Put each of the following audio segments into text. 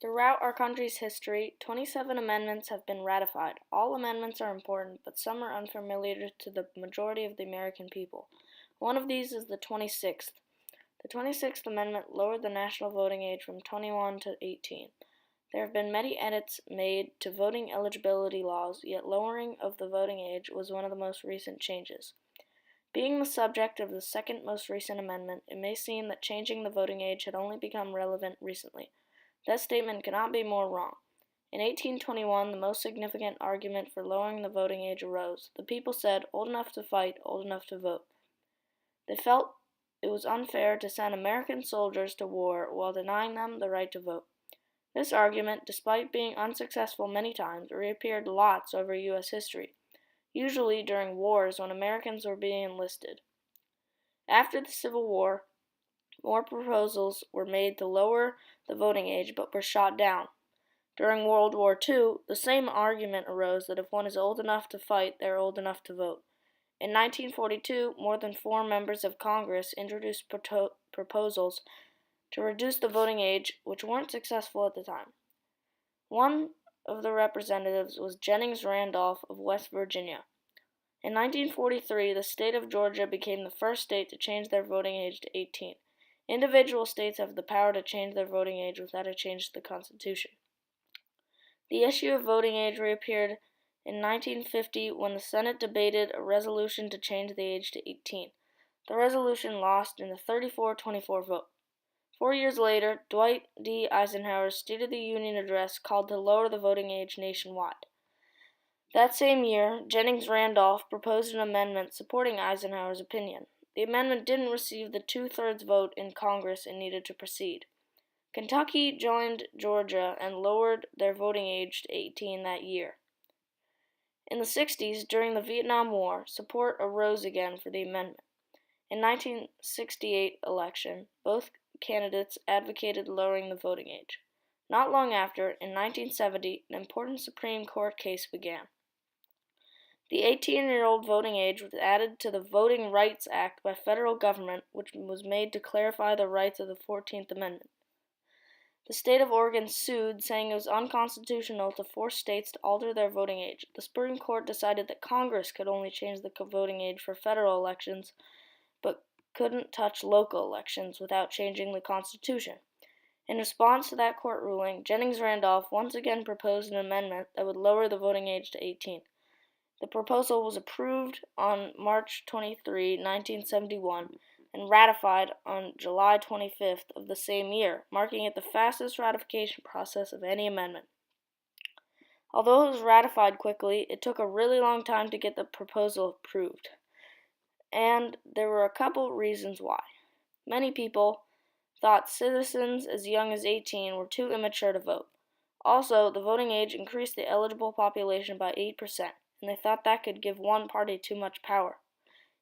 Throughout our country's history, 27 amendments have been ratified. All amendments are important, but some are unfamiliar to the majority of the American people. One of these is the 26th. The 26th Amendment lowered the national voting age from 21 to 18. There have been many edits made to voting eligibility laws, yet lowering of the voting age was one of the most recent changes. Being the subject of the second most recent amendment, it may seem that changing the voting age had only become relevant recently. That statement cannot be more wrong. In 1821, the most significant argument for lowering the voting age arose. The people said, "Old enough to fight, old enough to vote." They felt it was unfair to send American soldiers to war while denying them the right to vote. This argument, despite being unsuccessful many times, reappeared lots over U.S. history, usually during wars when Americans were being enlisted. After the Civil War, more proposals were made to lower the voting age but were shot down. During World War II, the same argument arose that if one is old enough to fight, they are old enough to vote. In 1942, more than 4 members of Congress introduced proposals to reduce the voting age, which weren't successful at the time. One of the representatives was Jennings Randolph of West Virginia. In 1943, the state of Georgia became the first state to change their voting age to 18. Individual states have the power to change their voting age without a change to the Constitution. The issue of voting age reappeared in 1950 when the Senate debated a resolution to change the age to 18. The resolution lost in a 34-24 vote. 4 years later, Dwight D. Eisenhower's State of the Union address called to lower the voting age nationwide. That same year, Jennings Randolph proposed an amendment supporting Eisenhower's opinion. The amendment didn't receive the 2/3 vote in Congress it needed to proceed. Kentucky joined Georgia and lowered their voting age to 18 that year. In the 60s, during the Vietnam War, support arose again for the amendment. In the 1968 election, both candidates advocated lowering the voting age. Not long after, in 1970, an important Supreme Court case began. The 18-year-old voting age was added to the Voting Rights Act by federal government, which was made to clarify the rights of the 14th Amendment. The state of Oregon sued, saying it was unconstitutional to force states to alter their voting age. The Supreme Court decided that Congress could only change the voting age for federal elections, but couldn't touch local elections without changing the Constitution. In response to that court ruling, Jennings Randolph once again proposed an amendment that would lower the voting age to 18. The proposal was approved on March 23, 1971, and ratified on July 25th of the same year, marking it the fastest ratification process of any amendment. Although it was ratified quickly, it took a really long time to get the proposal approved. And there were a couple reasons why. Many people thought citizens as young as 18 were too immature to vote. Also, the voting age increased the eligible population by 8%, and they thought that could give one party too much power.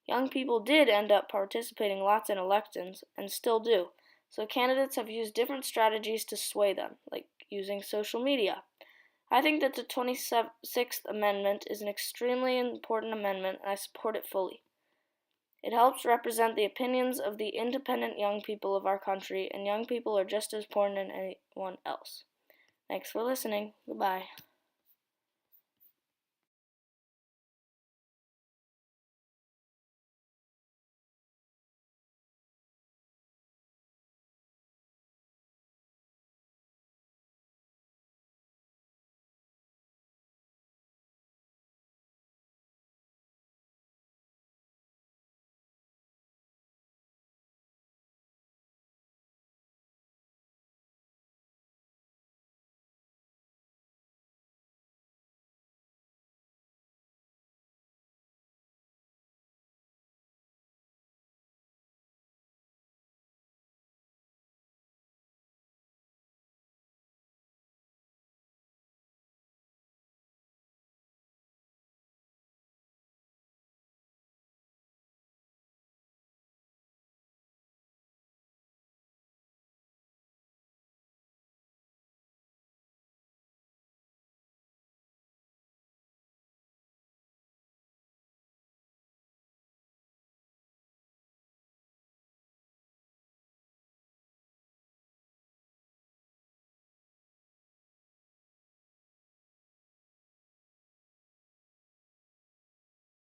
Young people did end up participating lots in elections, and still do, so candidates have used different strategies to sway them, like using social media. I think that the 26th Amendment is an extremely important amendment, and I support it fully. It helps represent the opinions of the independent young people of our country, and young people are just as important as anyone else. Thanks for listening. Goodbye.